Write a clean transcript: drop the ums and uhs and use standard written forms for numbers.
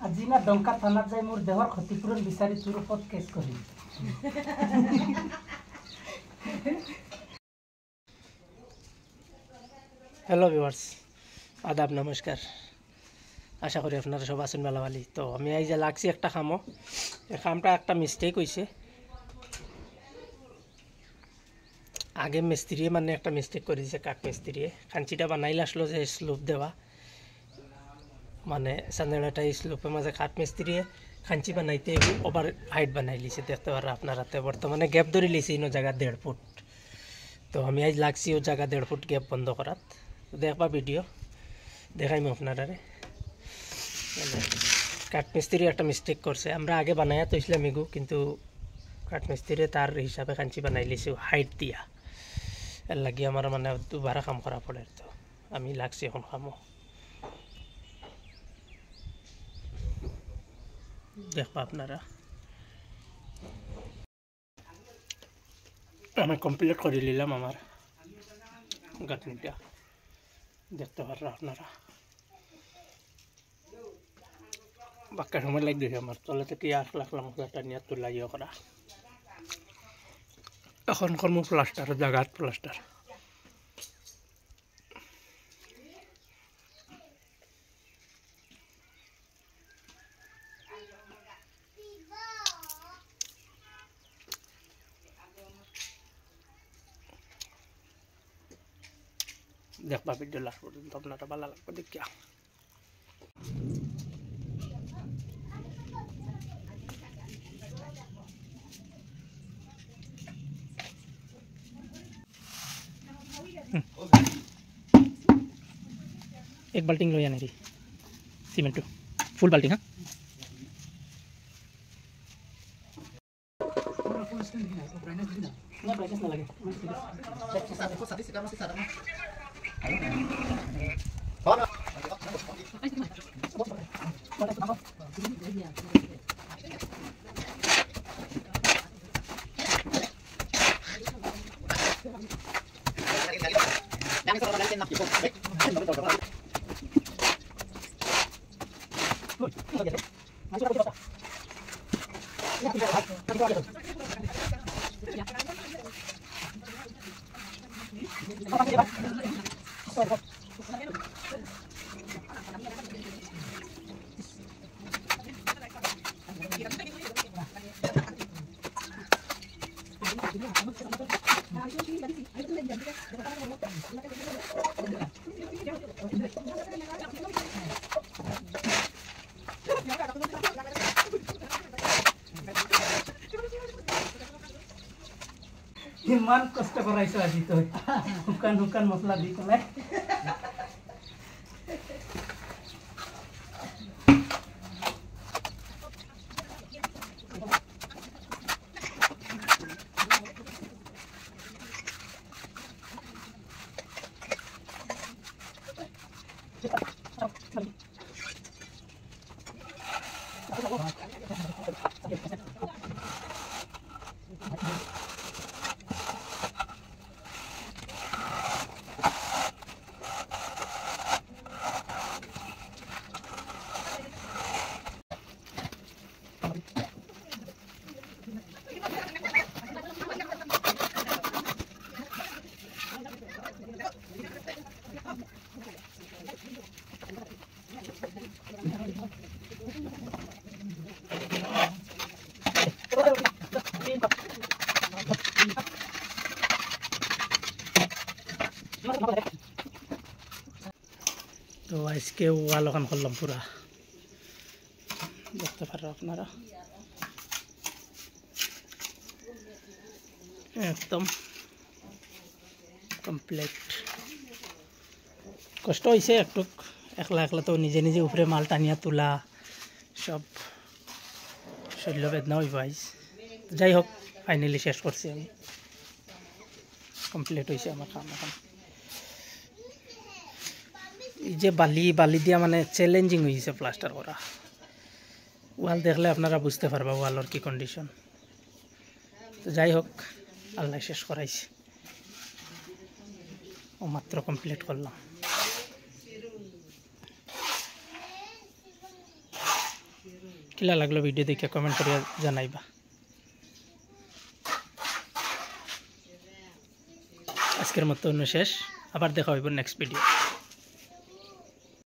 আজি না ডংকা থানাত যাই মোর দেহর ক্ষতিপূরণ বিচারি তোর উপর কেস করি। হ্যালো ভিউয়ার্স, আদাব নমস্কার। আশা করি আপনারা সব আছেন ভালো ভালো। তো আমি এই যে লাগছি একটা খামো, এই খামটা একটা মিস্টেক হয়েছে। আগে মিস্ত্রি মানে একটা মিস্টেক করে দিয়েছে, কাঠ মিস্ত্রি খাঞ্চিটা বানাইলে আসলো যে স্লোপ দেওয়া, মানে সান্দেড়াটা স্লোপের মাঝে কাঠ মিস্ত্রি খাঞ্চি বানাইতে ওভার হাইট বানাই লিছে। দেখতে পারা আপনারা বর্তমানে গ্যাপ ধরে লিছে ইনো জায়গা 1.5 ফুট। তো আমি আজ লাগছি ও জায়গা 1.5 ফুট গ্যাপ বন্ধ করাত। দেখবা ভিডিও দেখাইম আপনারা। কাঠ মিস্ত্রি একটা মিস্টেক করছে, আমরা আগে বানাইয়া তৈছিলাম এগু, কিন্তু কাঠ মিস্ত্রি তার হিসাবে খাঞ্চি বানাই লিছে হাইট দিয়া। এর লাগি আমার মানে দুবারা কাম করা পড়ে। তো আমি লাগছি এখন কামো, দেখবা আপনারা। আমি কমপ্লিট করে নিলাম আমার গাঁথনিটা, দেখতে পাররা আপনারা। বাক্কা সময় লাগবে আমার তলে থেকে আসলাম মশলাটা নিয়ে তুলা ইয়ে করা। এখন কর্ম প্লাস্টার, জাগাত প্লাস্টার। দেখবা ভিডিও লাস্ট পর্যন্ত, আপনারা ভালো লাগবে দেখিয়া। एक बाल्टिंग लो या नहीं सीमेंट फुल बाल्टिंग। हाँ ইমান কষ্ট করাইছো আজি তই, শুকান শুকান মছলা দি পেলাই। তো আজকে ওয়াল ওখান করলাম পুরা, দেখতে পারো আপনারা। একদম কমপ্লিট। কষ্ট হয়েছে একটু, একলা একলা তো নিজে নিজে উপরে মাল টানিয়া তোলা, সব শরীর বেদনা হইব আইস। যাই হোক ফাইনালি শেষ করছি আমি, কমপ্লিট হয়েছে আমার কাম। এখন এই যে বালি দিয়া মানে চ্যালেঞ্জিং হয়েছে প্লাস্টার করা। ওয়াল দেখলে আপনারা বুঝতে পারবা ওয়ালের কি কন্ডিশন। তো যাই হোক আল্লাহ শেষ করাইছে, ও মাত্র কমপ্লিট করলাম। কিলা লাগলো ভিডিও দেখে কমেন্ট করে জানাইবা। আজকের মতো শেষ, আবার দেখা হইব নেক্সট ভিডিও।